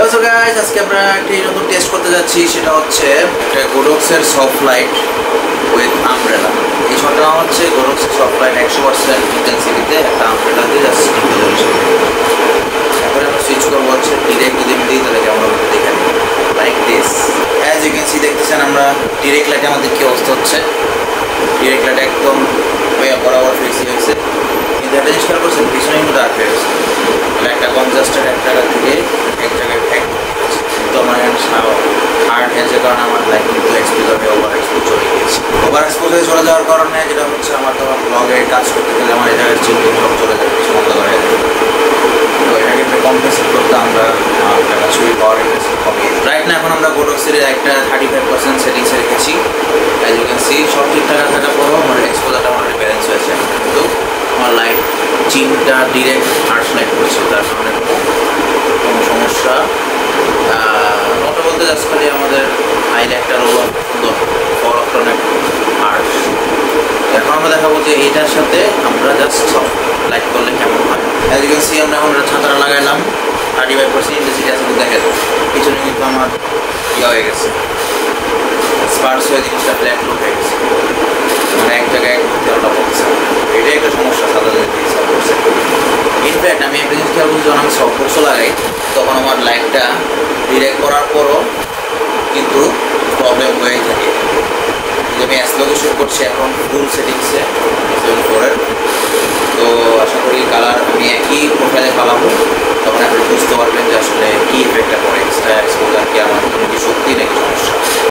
Hello so guys, আজকে আমরা একটি নতুন টেস্ট করতে যাচ্ছি। সেটা হচ্ছে একটা গোডক্সের সফট লাইট উইথ আমব্রেলা। এই শটটা হচ্ছে গোডক্সের সফট লাইট 100% ইন্টেন্সিটিতে একটা আমব্রেলা দিয়ে জাস্ট তারপরে আমরা সুইচ করবো হচ্ছে ডিরেক্ট যদি দিই তাহলে কেমন হবে দেখে like this. As you can see দেখতেছেন আমরা ডিরেক্ট লাইটে আমাদের কী অবস্থা হচ্ছে। ডিরেক্ট লাইট একদম বরাবর ফেসি হয়েছে, কিন্তু একটা জিনিস খেয়াল করছেন পিছনে কিন্তু ডার্ক হয়ে গেছে। একটা কনজাস্টেড এক জায়গা থেকে এক জায়গায় ফ্যাক তো আমার হার্ড হয়েছে, কারণ আমার লাইট কিন্তু এক্সপোজ হবে, ওভার এক্সপোজ চলে গিয়েছে। ওভার এক্সপোজ হয়ে চলে যাওয়ার কারণে যেটা হচ্ছে আমার তখন ব্লগে কাজ করতে গেলে আমার এই জায়গায় চিন্তা সব চলে যাবে, কিছু বন্ধ করে যাবে। তো এটাকে একটু কম্পেনসেট করতে আমরা টাকা ছবি পাওয়ার কমিয়ে দিই। রাইট না এখন আমরা গোডক্সের একটা 35% সেটিংসে রেখেছি। অ্যাজ ইউ ক্যান সি সব ঠিকঠাক থাকার পরও আমার এক্সপোজারটা আমার ব্যালেন্স হয়েছে, কিন্তু আমার লাইট চিনটা ডিরেক্ট আর্টস লাইট করছে, তার কারণে কোনো সমস্যা নটা বলতে জাস্ট খালি আমাদের হাইলাইটটা রোল সুন্দর ফরক্টনের আর্ট। এখন আমরা দেখাবো যে এটার সাথে আমরা জাস্ট সব লাইট করলে কেমন হয়। অ্যাজ ইউ ক্যান সি আমরা এখন ছাতাটা লাগাইলাম 35% ইন্টেন্সিটি আছে, কিন্তু দেখে পিছনে কিন্তু আমার ইয়ে হয়ে গেছে, স্পার্স হয়ে জিনিসটা ব্ল্যাক লুক হয়ে গেছে, মানে এক জায়গায় তেলটা পড়ছে। এটাই একটা সমস্যা সাদা করছে। ইনফ্যাক্ট আমি একটা জিনিস খেয়াল করছি, যখন আমি সফট বক্সও লাগাই তখন আমার লাইটটা ডিরেক্ট করার পরও কিন্তু প্রবলেম হয়েই থাকে। আমি অ্যাসলগে শ্যুট করছি এখন ফুল সেটিংসে 7/4-এর। তো আশা করি কালার আমি একই প্রোফাইলে পালাবো, তখন আপনি বুঝতে পারবেন যে আসলে কী ইফেক্টটা পড়ে, এক্সট্রা এক্সপোজার কি আমার কি সত্যি নাকি সমস্যা।